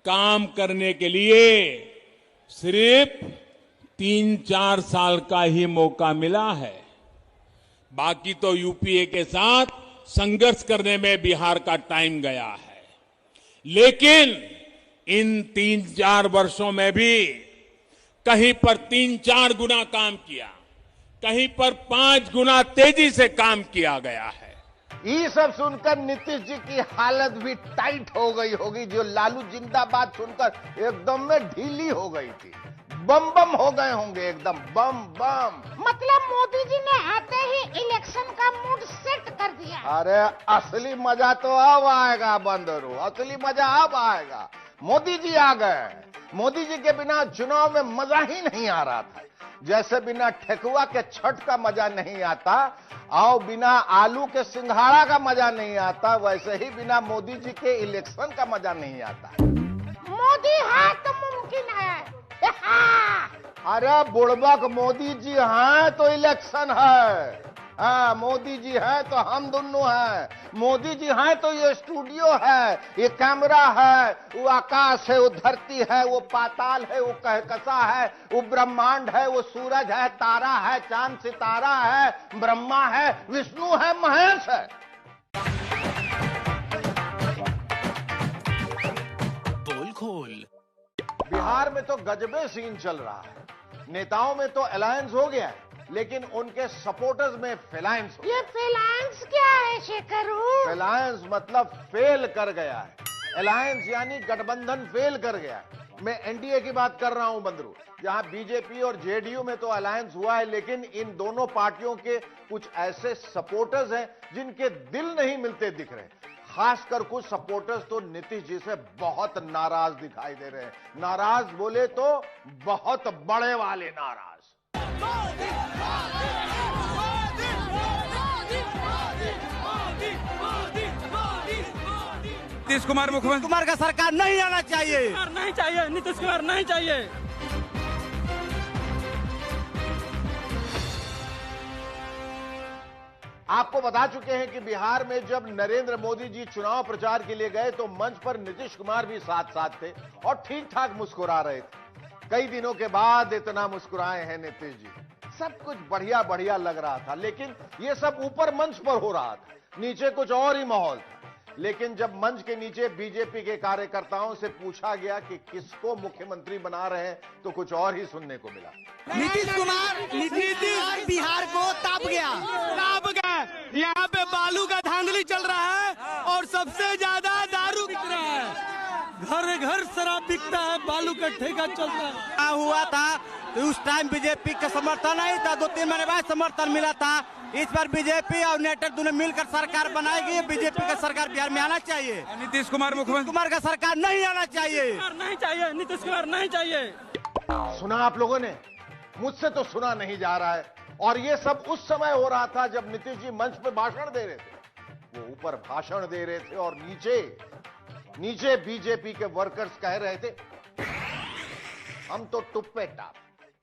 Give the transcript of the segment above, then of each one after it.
काम करने के लिए सिर्फ 3-4 साल का ही मौका मिला है। बाकी तो यूपीए के साथ संघर्ष करने में बिहार का टाइम गया है। लेकिन इन 3-4 वर्षों में भी कहीं पर 3-4 गुना काम किया, कहीं पर 5 गुना तेजी से काम किया गया है। ये सब सुनकर नीतीश जी की हालत भी टाइट हो गई होगी, जो लालू जिंदाबाद सुनकर एकदम में ढीली हो गई थी। बम बम हो गए होंगे, एकदम बम बम। मतलब मोदी जी ने आते ही इलेक्शन का मूड सेट कर दिया। अरे असली मजा तो अब आएगा बंदरो, असली मजा अब आएगा। मोदी जी आ गए। मोदी जी के बिना चुनाव में मजा ही नहीं आ रहा था। जैसे बिना ठेकुआ के छठ का मजा नहीं आता और बिना आलू के सिंघाड़ा का मजा नहीं आता, वैसे ही बिना मोदी जी के इलेक्शन का मजा नहीं आता। मोदी है तो मुमकिन है। अरे बुड़बक, मोदी जी हैं तो इलेक्शन है। हाँ, मोदी जी हैं तो हम दोनों हैं। मोदी जी हैं तो ये स्टूडियो है, ये कैमरा है, वो आकाश है, वो धरती है, वो पाताल है, वो कहकशा है, वो ब्रह्मांड है, वो सूरज है, तारा है, चांद सितारा है, ब्रह्मा है, विष्णु है, महेश है। बोल खोल। बिहार में तो गजबे सीन चल रहा है। नेताओं में तो अलायंस हो गया है, लेकिन उनके सपोर्टर्स में फेलायंस हो। ये फेलायंस क्या है शेखरू? फेलायंस मतलब फेल कर गया है। अलायंस यानी गठबंधन फेल कर गया है। मैं एनडीए की बात कर रहा हूं बंदरू, जहां बीजेपी और जेडीयू में तो अलायंस हुआ है, लेकिन इन दोनों पार्टियों के कुछ ऐसे सपोर्टर्स हैं जिनके दिल नहीं मिलते दिख रहे। खासकर कुछ सपोर्टर्स तो नीतीश जी से बहुत नाराज दिखाई दे रहे हैं। नाराज बोले तो बहुत बड़े वाले नाराज। नीतीश कुमार मुख्यमंत्री कुमार का सरकार नहीं आना चाहिए, नहीं चाहिए, नीतीश कुमार नहीं चाहिए। आपको बता चुके हैं कि बिहार में जब नरेंद्र मोदी जी चुनाव प्रचार के लिए गए तो मंच पर नीतीश कुमार भी साथ साथ थे और ठीक ठाक मुस्कुरा रहे थे। कई दिनों के बाद इतना मुस्कुराए हैं नीतीश जी। सब कुछ बढ़िया बढ़िया लग रहा था, लेकिन ये सब ऊपर मंच पर हो रहा था, नीचे कुछ और ही माहौल था। लेकिन जब मंच के नीचे बीजेपी के कार्यकर्ताओं से पूछा गया कि किसको मुख्यमंत्री बना रहे हैं, तो कुछ और ही सुनने को मिला। नीतीश कुमार बिहार को ताप गया। यहाँ पे बालू का धांधली चल रहा है और सबसे ज्यादा दारू बिक रहा है। घर घर शराब बिकता है, बालू का ठेका चलता है। हुआ था तो उस टाइम बीजेपी का समर्थन नहीं था, 2-3 महीने बाद समर्थन मिला था। इस बार बीजेपी और नेटर दोनों मिलकर सरकार बनाएगी। बीजेपी का सरकार बिहार में आना चाहिए। नीतीश कुमार मुख्यमंत्री कुमार का सरकार नहीं आना चाहिए, नहीं चाहिए, नीतीश कुमार नहीं चाहिए। सुना आप लोगों ने? मुझसे तो सुना नहीं जा रहा है। और ये सब उस समय हो रहा था जब नीतीश जी मंच पे भाषण दे रहे थे। वो ऊपर भाषण दे रहे थे और नीचे बीजेपी के वर्कर्स कह रहे थे हम तो टुप्पे टाप।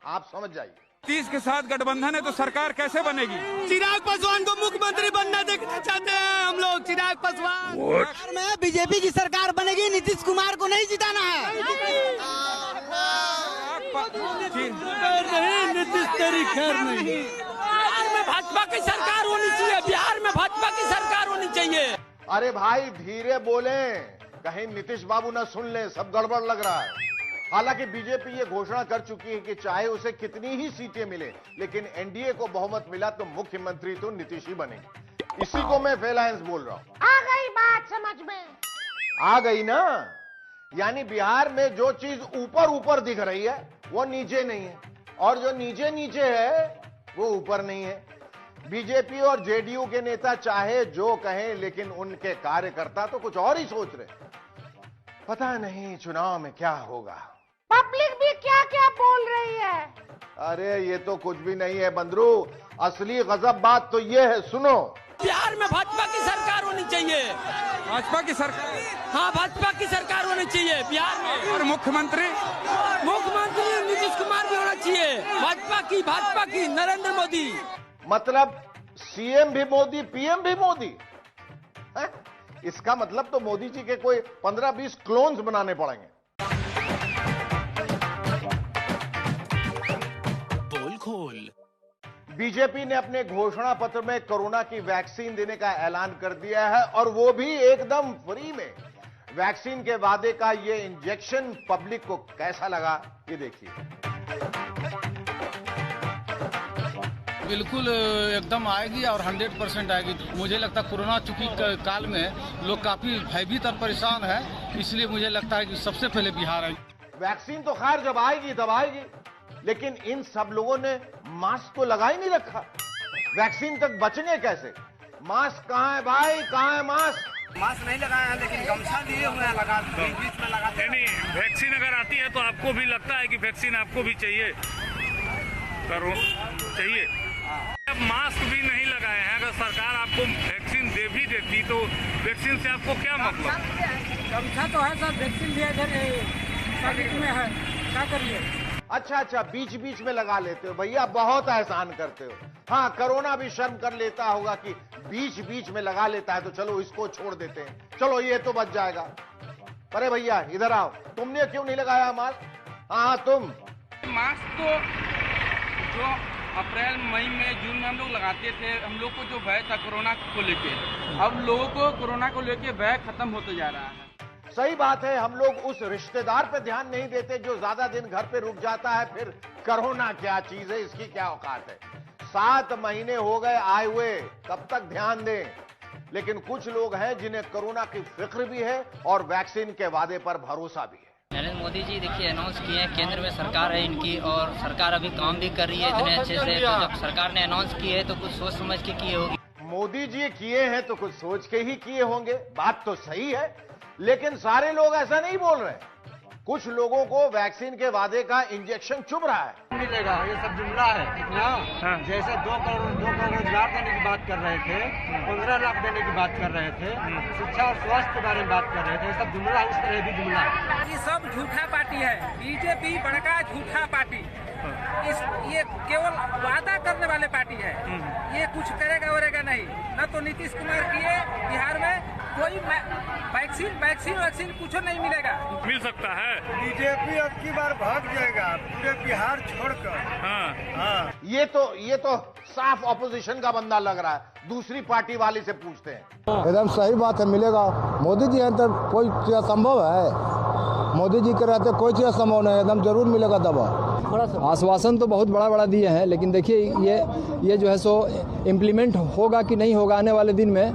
आप समझ जाइए। नीतीश के साथ गठबंधन है तो सरकार कैसे बनेगी? चिराग पासवान को मुख्यमंत्री बनना देखना चाहते हैं हम लोग। चिराग पासवान बिहार में बीजेपी की सरकार बनेगी, नीतीश कुमार को नहीं जिताना है। नहीं, नीतीश तेरी खैर नहीं। बिहार में भाजपा की सरकार होनी चाहिए, बिहार में भाजपा की सरकार होनी चाहिए। अरे भाई धीरे बोले, कहीं नीतीश बाबू ना सुन ले, सब गड़बड़ लग रहा है। हालांकि बीजेपी ये घोषणा कर चुकी है कि चाहे उसे कितनी ही सीटें मिले, लेकिन एनडीए को बहुमत मिला तो मुख्यमंत्री तो नीतीश ही बनेंगे। इसी को मैं फेलायंस बोल रहा हूं। आ गई बात समझ में? आ गई ना? यानी बिहार में जो चीज ऊपर ऊपर दिख रही है वो नीचे नहीं है, और जो नीचे नीचे है वो ऊपर नहीं है। बीजेपी और जेडीयू के नेता चाहे जो कहें, लेकिन उनके कार्यकर्ता तो कुछ और ही सोच रहे। पता नहीं चुनाव में क्या होगा। पब्लिक भी क्या क्या बोल रही है। अरे ये तो कुछ भी नहीं है बंदरू, असली गजब बात तो ये है, सुनो। बिहार में भाजपा की सरकार होनी चाहिए। भाजपा की सरकार? हाँ, भाजपा की सरकार होनी चाहिए बिहार में। और मुख्यमंत्री नीतीश कुमार भी होना चाहिए। भाजपा की नरेंद्र मोदी। मतलब सीएम भी मोदी, पीएम भी मोदी है? इसका मतलब तो मोदी जी के कोई 15-20 क्लोन्स बनाने पड़ेंगे। खोल। बीजेपी ने अपने घोषणा पत्र में कोरोना की वैक्सीन देने का ऐलान कर दिया है और वो भी एकदम फ्री में। वैक्सीन के वादे का ये इंजेक्शन पब्लिक को कैसा लगा, ये देखिए। बिल्कुल एकदम आएगी और 100% आएगी। मुझे लगता है कोरोना चूंकि काल में लोग काफी भयभीत और परेशान है, इसलिए मुझे लगता है कि सबसे पहले बिहार आएगी। वैक्सीन तो खैर जब आएगी तब आएगी, लेकिन इन सब लोगों ने मास्क तो लगा ही नहीं रखा। वैक्सीन तक बचेंगे कैसे? मास्क कहां है भाई, कहां है मास्क? मास्क नहीं लगाया है, लेकिन गमछा लिए हुए हैं, लगा बीच में लगा। नहीं, वैक्सीन अगर आती है तो आपको भी लगता है कि वैक्सीन आपको भी चाहिए, चाहिए। अब मास्क भी नहीं लगाए हैं, अगर सरकार आपको वैक्सीन दे भी देती तो वैक्सीन से आपको क्या मतलब? गमछा तो है सर, वैक्सीन भी इधर में है, क्या करिए? अच्छा, बीच बीच में लगा लेते हो भैया, बहुत एहसान करते हो। हाँ, कोरोना भी शर्म कर लेता होगा कि बीच बीच में लगा लेता है, तो चलो इसको छोड़ देते हैं, चलो ये तो बच जाएगा। अरे भैया इधर आओ, तुमने क्यों नहीं लगाया मास्क? हाँ तुम। मास्क तो जो अप्रैल मई में जून में हम लोग लगाते थे, हम लोग को जो भय था कोरोना को लेके, अब लोगों को कोरोना को लेके भय खत्म होते जा रहा है। सही बात है, हम लोग उस रिश्तेदार पे ध्यान नहीं देते जो ज्यादा दिन घर पे रुक जाता है, फिर कोरोना क्या चीज है, इसकी क्या औकात है। 7 महीने हो गए आए हुए, कब तक ध्यान दें? लेकिन कुछ लोग हैं जिन्हें कोरोना की फिक्र भी है और वैक्सीन के वादे पर भरोसा भी है। नरेंद्र मोदी जी देखिए अनाउंस किए हैं, केंद्र में सरकार है इनकी और सरकार अभी काम भी कर रही है इतने अच्छे से। तो जब सरकार ने अनाउंस की है तो कुछ सोच समझ के किए होगी। मोदी जी किए हैं तो कुछ सोच के ही किए होंगे, बात तो सही है, लेकिन सारे लोग ऐसा नहीं बोल रहे। कुछ लोगों को वैक्सीन के वादे का इंजेक्शन चुभ रहा है। मिलेगा, ये सब जुमला है। जैसे 2 करोड़ रोजगार देने की बात कर रहे थे, 15 लाख देने की बात कर रहे थे, शिक्षा और स्वास्थ्य के बारे में बात कर रहे थे, ये सब जुमला, इस तरह भी जुमला है। ये सब झूठा पार्टी है, बीजेपी बड़का झूठा पार्टी। ये केवल वादा करने वाले पार्टी है, ये कुछ करेगा वरेगा नहीं। न तो नीतीश कुमार किए बिहार में कोई वैक्सीन कुछ नहीं मिलेगा। मिल सकता है, बीजेपी अब की बार भाग जाएगा पूरे बिहार छोड़कर। हाँ। ये तो साफ ऑपोजिशन का बंदा लग रहा है। दूसरी पार्टी वाले से पूछते हैं। एकदम सही बात है, मिलेगा। मोदी जी हैं तो कोई चीज संभव है? मोदी जी के रहते कोई चीज संभव नहीं, एकदम जरूर मिलेगा दवा। आश्वासन तो बहुत बड़ा दिए हैं, लेकिन देखिए ये जो है सो इम्प्लीमेंट होगा कि नहीं होगा आने वाले दिन में,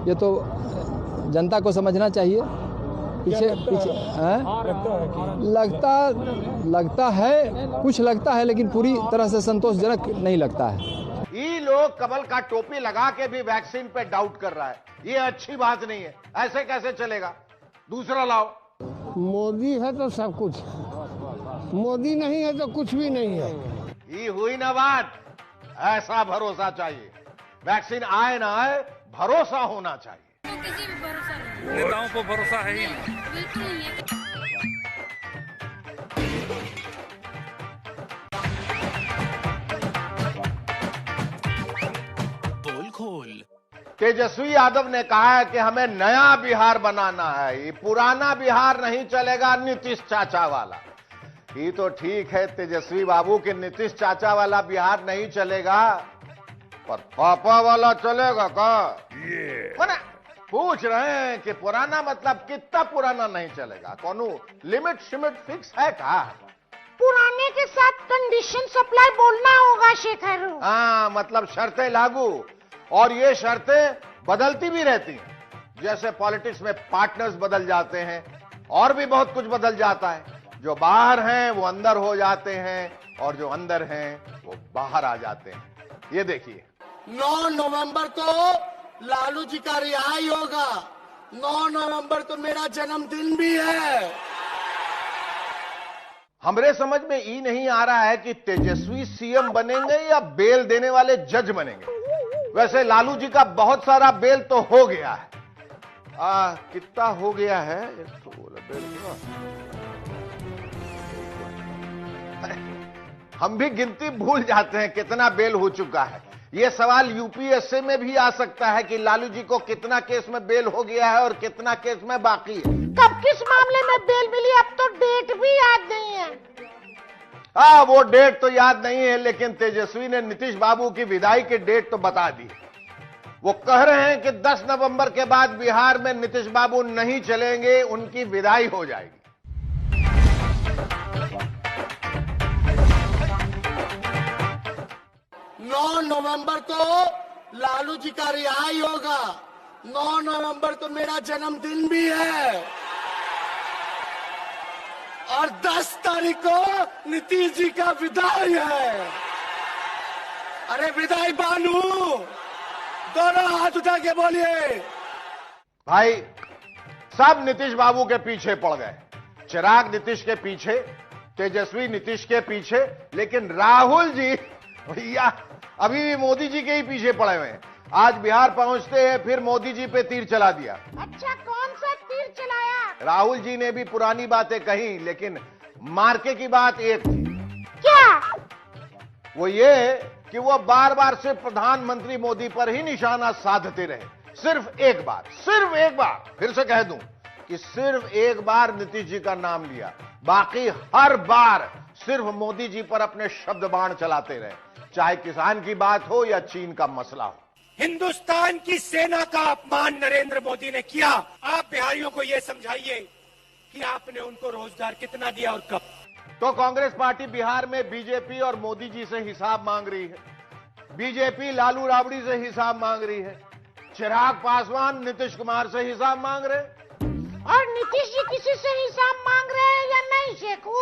ये तो जनता को समझना चाहिए। पीछे लगता है, कुछ लगता है, लेकिन पूरी तरह से संतोषजनक नहीं लगता है। ये लोग कमल का टोपी लगा के भी वैक्सीन पे डाउट कर रहा है, ये अच्छी बात नहीं है। ऐसे कैसे चलेगा? दूसरा लाओ। मोदी है तो सब कुछ, मोदी नहीं है तो कुछ भी नहीं है। ये हुई ना बात, ऐसा भरोसा चाहिए। वैक्सीन आए ना आए, भरोसा होना चाहिए। किसी भी भरोसा नहीं, नेताओं को भरोसा है ही नहीं। बिल्कुल नहीं है। पोल खोल। तेजस्वी यादव ने कहा है कि हमें नया बिहार बनाना है, ये पुराना बिहार नहीं चलेगा, नीतीश चाचा वाला। ये तो ठीक है तेजस्वी बाबू कि नीतीश चाचा वाला बिहार नहीं चलेगा, पर पापा वाला चलेगा का? ये पूछ रहे हैं कि पुराना मतलब कितना पुराना नहीं चलेगा? कौन लिमिट शिमिट फिक्स है का? पुराने के साथ कंडीशन सप्लाई बोलना होगा शेखर। हाँ, मतलब शर्तें लागू, और ये शर्तें बदलती भी रहती हैं। जैसे पॉलिटिक्स में पार्टनर्स बदल जाते हैं और भी बहुत कुछ बदल जाता है। जो बाहर हैं वो अंदर हो जाते हैं और जो अंदर हैं वो बाहर आ जाते हैं। ये देखिए, 9 नवंबर को लालू जी का रिहाई होगा। 9 नवंबर को मेरा जन्मदिन भी है। हमरे समझ में ये नहीं आ रहा है कि तेजस्वी सीएम बनेंगे या बेल देने वाले जज बनेंगे। वैसे लालू जी का बहुत सारा बेल तो हो गया है। कितना हो गया है? तो हम भी गिनती भूल जाते हैं कितना बेल हो चुका है। यह सवाल यूपीएससी में भी आ सकता है कि लालू जी को कितना केस में बेल हो गया है और कितना केस में बाकी है। कब किस मामले में बेल मिली, अब तो डेट भी याद नहीं है। हाँ, वो डेट तो याद नहीं है, लेकिन तेजस्वी ने नीतीश बाबू की विदाई की डेट तो बता दी। वो कह रहे हैं कि 10 नवंबर के बाद बिहार में नीतीश बाबू नहीं चलेंगे, उनकी विदाई हो जाएगी। 9 नवंबर को लालू जी का रिहाई होगा। 9 नवंबर को मेरा जन्मदिन भी है और 10 तारीख को नीतीश जी का विदाई है। अरे विदाई बानू, दोनों हाथ उठा के बोलिए। भाई, सब नीतीश बाबू के पीछे पड़ गए। चिराग नीतीश के पीछे, तेजस्वी नीतीश के पीछे, लेकिन राहुल जी भैया अभी भी मोदी जी के ही पीछे पड़े हुए हैं। आज बिहार पहुंचते हैं, फिर मोदी जी पे तीर चला दिया। अच्छा, कौन सा तीर चलाया? राहुल जी ने भी पुरानी बातें कही, लेकिन मार्के की बात एक थी। क्या? वो ये कि वो बार बार सिर्फ प्रधानमंत्री मोदी पर ही निशाना साधते रहे। सिर्फ एक बार फिर से कह दूं कि सिर्फ एक बार नीतीश जी का नाम लिया, बाकी हर बार सिर्फ मोदी जी पर अपने शब्द बाण चलाते रहे, चाहे किसान की बात हो या चीन का मसला हो। हिंदुस्तान की सेना का अपमान नरेंद्र मोदी ने किया। आप बिहारियों को यह समझाइए कि आपने उनको रोजगार कितना दिया और कब। तो कांग्रेस पार्टी बिहार में बीजेपी और मोदी जी से हिसाब मांग रही है। बीजेपी लालू राबड़ी से हिसाब मांग रही है। चिराग पासवान नीतीश कुमार से हिसाब मांग रहे। और नीतीश जी किसी से हिसाब मांग रहे हैं या नहीं शेखू?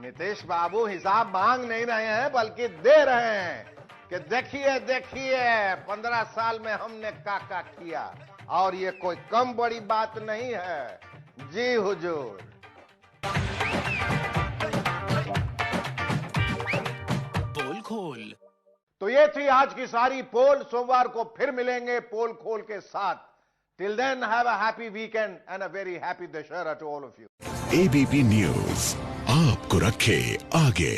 नीतीश बाबू हिसाब मांग नहीं रहे हैं, बल्कि दे रहे हैं कि देखिए 15 साल में हमने क्या किया, और ये कोई कम बड़ी बात नहीं है। जी हुजूर। पोल खोल। तो ये थी आज की सारी पोल। सोमवार को फिर मिलेंगे पोल खोल के साथ। Till then have a happy weekend and a very happy Dussehra to all of you. ABP news आपको रखे आगे।